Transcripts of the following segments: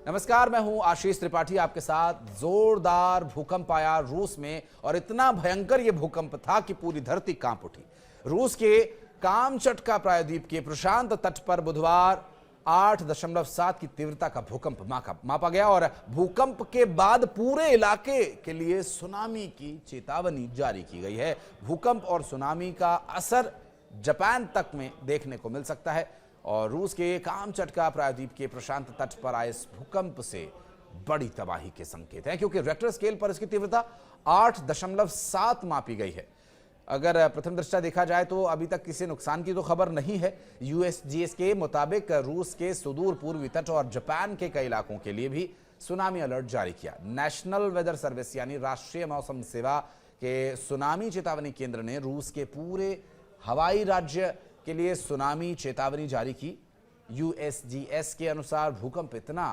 नमस्कार, मैं हूं आशीष त्रिपाठी आपके साथ। जोरदार भूकंप आया रूस में और इतना भयंकर यह भूकंप था कि पूरी धरती कांप उठी। रूस के कामचटका प्रायद्वीप के प्रशांत तट पर बुधवार 8.7 की तीव्रता का भूकंप मापा गया और भूकंप के बाद पूरे इलाके के लिए सुनामी की चेतावनी जारी की गई है। भूकंप और सुनामी का असर जापान तक में देखने को मिल सकता है और रूस के कामचटका प्रायद्वीप के प्रशांत तट पर आए इस भूकंप से बड़ी तबाही के संकेत हैं, क्योंकि रेक्टर स्केल पर इसकी तीव्रता 8.7 मापी गई है। अगर प्रथम दृष्टया देखा जाए तो अभी तक किसी नुकसान की तो खबर नहीं है। यूएसजीएस के मुताबिक रूस के सुदूर पूर्वी तट और जापान के कई इलाकों के लिए भी सुनामी अलर्ट जारी किया। नेशनल वेदर सर्विस यानी राष्ट्रीय मौसम सेवा के सुनामी चेतावनी केंद्र ने रूस के पूरे हवाई राज्य के लिए सुनामी चेतावनी जारी की। यूएसजीएस के अनुसार भूकंप इतना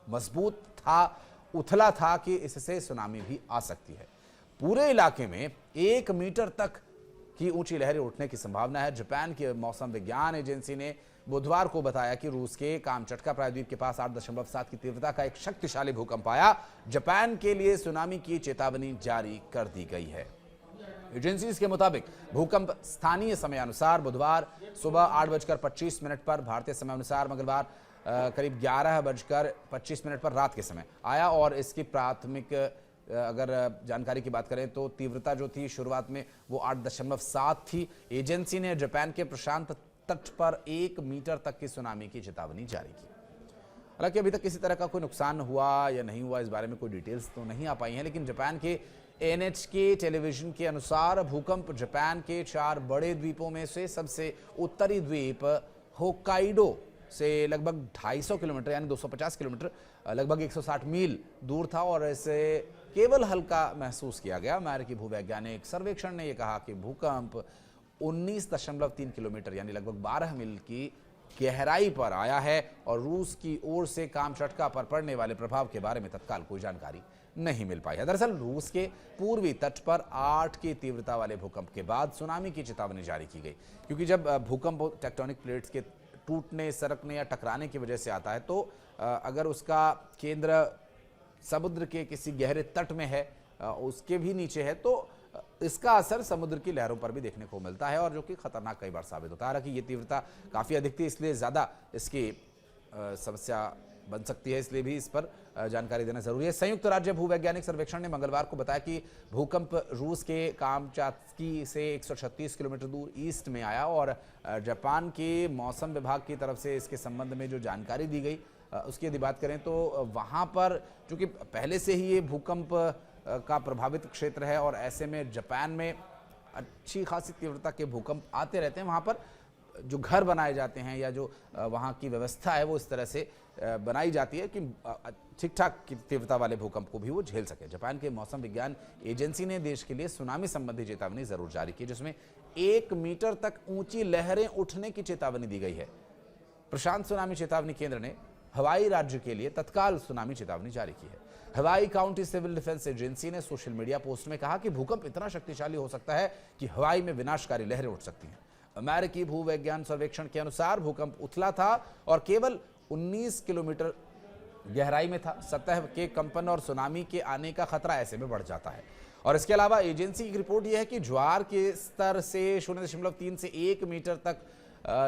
मजबूत था, उथला था कि इससे सुनामी भी आ सकती है। पूरे इलाके में 1 मीटर तक की ऊंची लहरें उठने की संभावना है। जापान की मौसम विज्ञान एजेंसी ने बुधवार को बताया कि रूस के कामचटका प्रायद्वीप के पास 8.7 की तीव्रता का एक शक्तिशाली भूकंप आया। जापान के लिए सुनामी की चेतावनी जारी कर दी गई है। एजेंसीज के मुताबिक भूकंप स्थानीय समय अनुसार बुधवार सुबह 8:25 पर, भारतीय समय अनुसार मंगलवार करीब 11:25 पर रात के समय आया और इसकी प्राथमिक अगर जानकारी की बात करें तो तीव्रता जो थी शुरुआत में वो 8.7 थी। एजेंसी ने जापान के प्रशांत तट पर 1 मीटर तक की सुनामी की चेतावनी जारी की। हालांकि अभी तक किसी तरह का कोई नुकसान हुआ या नहीं हुआ इस बारे में कोई डिटेल्स तो नहीं आ पाई हैं, लेकिन जापान के एनएचके टेलीविजन के अनुसार भूकंप जापान के 4 बड़े द्वीपों में से सबसे उत्तरी द्वीप होक्काइडो से लगभग 250 किलोमीटर यानी 250 किलोमीटर लगभग 160 मील दूर था और इसे केवल हल्का महसूस किया गया। अमेरिकी भूवैज्ञानिक सर्वेक्षण ने यह कहा कि भूकंप 19.3 किलोमीटर यानी लगभग 12 मील की गहराई पर आया है और रूस की ओर से कामचटका पर पड़ने वाले प्रभाव के बारे में तत्काल कोई जानकारी नहीं मिल पाई है। दरअसल रूस के पूर्वी तट पर 8 की तीव्रता वाले भूकंप के बाद सुनामी की चेतावनी जारी की गई, क्योंकि जब भूकंप टेक्टोनिक प्लेट्स के टूटने, सरकने या टकराने की वजह से आता है तो अगर उसका केंद्र समुद्र के किसी गहरे तट में है, उसके भी नीचे है, तो इसका असर समुद्र की लहरों पर भी देखने को मिलता है और जो कि खतरनाक कई बार साबित होता है। हालांकि ये तीव्रता काफ़ी अधिक थी, इसलिए ज़्यादा इसकी समस्या बन सकती है, इसलिए भी इस पर जानकारी देना जरूरी है। संयुक्त राज्य भूवैज्ञानिक सर्वेक्षण ने मंगलवार को बताया कि भूकंप रूस के कामचात्की से 136 किलोमीटर दूर ईस्ट में आया और जापान के मौसम विभाग की तरफ से इसके संबंध में जो जानकारी दी गई उसकी यदि बात करें तो वहाँ पर चूँकि पहले से ही ये भूकंप का प्रभावित क्षेत्र है और ऐसे में जापान में अच्छी खासी तीव्रता के भूकंप आते रहते हैं, वहाँ पर जो घर बनाए जाते हैं या जो वहाँ की व्यवस्था है वो इस तरह से बनाई जाती है कि ठीक ठाक तीव्रता वाले भूकंप को भी वो झेल सके। जापान के मौसम विज्ञान एजेंसी ने देश के लिए सुनामी संबंधी चेतावनी जरूर जारी की, जिसमें 1 मीटर तक ऊंची लहरें उठने की चेतावनी दी गई है। प्रशांत सुनामी चेतावनी केंद्र ने हवाई राज्य के लिए तत्काल सुनामी चेतावनी जारी की है। हवाई काउंटी सिविल डिफेंस एजेंसी ने सोशल मीडिया पोस्ट में कहा कि भूकंप इतना शक्तिशाली हो सकता है कि हवाई में विनाशकारी लहरें उठ सकती हैं। अमेरिकी भूवैज्ञान सर्वेक्षण के अनुसार भूकंप उथला था और केवल 19 किलोमीटर गहराई में था। सतह के कंपन और सुनामी के आने का खतरा ऐसे में बढ़ जाता है। और इसके अलावा एजेंसी की रिपोर्ट यह है कि ज्वार के स्तर से 0.3 से 1 मीटर तक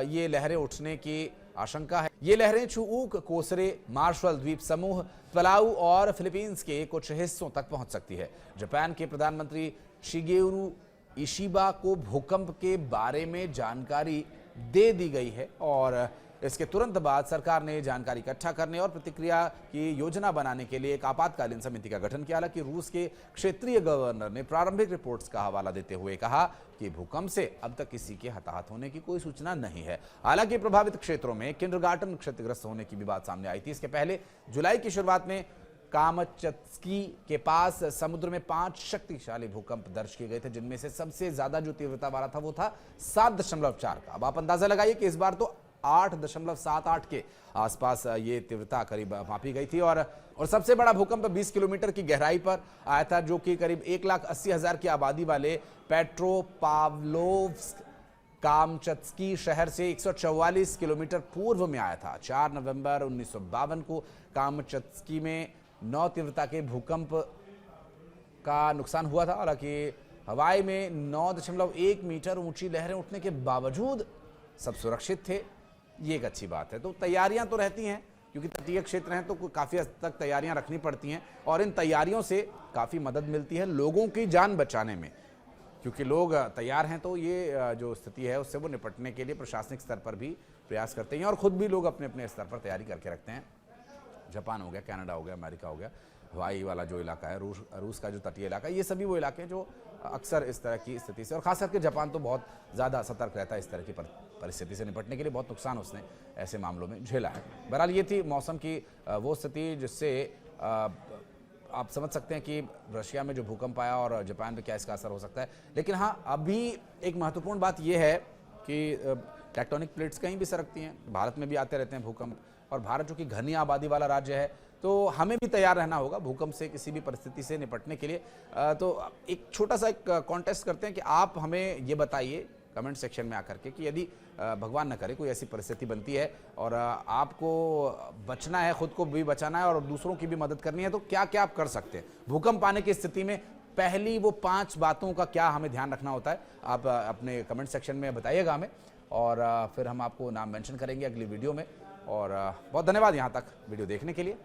ये लहरें उठने की आशंका है। ये लहरें चुऊक, कोसरे, मार्शल द्वीप समूह, पलाऊ और फिलीपींस के कुछ हिस्सों तक पहुंच सकती है। जापान के प्रधानमंत्री शिगेरू इशिबा को भूकंप के बारे में जानकारी दे दी गई है और इसके तुरंत बाद सरकार ने जानकारी इकट्ठा करने और प्रतिक्रिया की योजना बनाने के लिए एक आपातकालीन समिति का गठन किया। हालांकि रूस के क्षेत्रीय गवर्नर ने प्रारंभिक रिपोर्ट्स का हवाला देते हुए कहा कि भूकंप से अब तक किसी के हताहत होने की कोई सूचना नहीं है। हालांकि प्रभावित क्षेत्रों में किंडरगार्टन क्षतिग्रस्त होने की भी बात सामने आई थी। इसके पहले जुलाई की शुरुआत में कामचत्की के पास समुद्र में 5 शक्तिशाली भूकंप दर्ज किए गए थे, जिनमें से सबसे ज्यादा जो तीव्रता वाला था वो था 7.4 का। अब आप अंदाजा लगाइए कि इस बार तो 8.78 के आसपास ये तीव्रता करीब मापी गई थी और सबसे बड़ा भूकंप 20 किलोमीटर की गहराई पर आया था, जो कि करीब 1,80,000 की आबादी वाले पेट्रोपाव्लोव्स्क कामचत्स्की शहर से 144 किलोमीटर पूर्व में आया था। 4 नवंबर 1952 को कामचत्स्की में 9 तीव्रता के भूकंप का नुकसान हुआ था। हालांकि हवाई में 9.1 मीटर ऊंची लहरें उठने के बावजूद सब सुरक्षित थे, ये एक अच्छी बात है। तो तैयारियां तो रहती हैं, क्योंकि तटीय क्षेत्र हैं तो काफ़ी हद तक तैयारियां रखनी पड़ती हैं और इन तैयारियों से काफ़ी मदद मिलती है लोगों की जान बचाने में, क्योंकि लोग तैयार हैं तो ये जो स्थिति है उससे वो निपटने के लिए प्रशासनिक स्तर पर भी प्रयास करते हैं और ख़ुद भी लोग अपने अपने स्तर पर तैयारी करके रखते हैं। जापान हो गया, कनाडा हो गया, अमेरिका हो गया, हवाई वाला जो इलाका है, रूस का जो तटीय इलाका है, ये सभी वो इलाके हैं जो अक्सर इस तरह की स्थिति से, और खास करके जापान तो बहुत ज़्यादा सतर्क रहता है इस तरह की परिस्थिति से निपटने के लिए। बहुत नुकसान उसने ऐसे मामलों में झेला है। बहरहाल ये थी मौसम की वो स्थिति जिससे आप समझ सकते हैं कि रशिया में जो भूकंप आया और जापान पे क्या इसका असर हो सकता है। लेकिन हाँ, अभी एक महत्वपूर्ण बात यह है कि टेक्टोनिक प्लेट्स कहीं भी सरकती हैं, भारत में भी आते रहते हैं भूकंप, और भारत जो कि घनी आबादी वाला राज्य है तो हमें भी तैयार रहना होगा भूकंप से किसी भी परिस्थिति से निपटने के लिए। तो एक छोटा सा एक कॉन्टेस्ट करते हैं कि आप हमें ये बताइए कमेंट सेक्शन में आकर के कि यदि भगवान न करे कोई ऐसी परिस्थिति बनती है और आपको बचना है, खुद को भी बचाना है और दूसरों की भी मदद करनी है, तो क्या क्या आप कर सकते हैं भूकंप आने की स्थिति में। पहली वो 5 बातों का क्या हमें ध्यान रखना होता है, आप अपने कमेंट सेक्शन में बताइएगा हमें, और फिर हम आपको नाम मेंशन करेंगे अगली वीडियो में। और बहुत धन्यवाद यहाँ तक वीडियो देखने के लिए।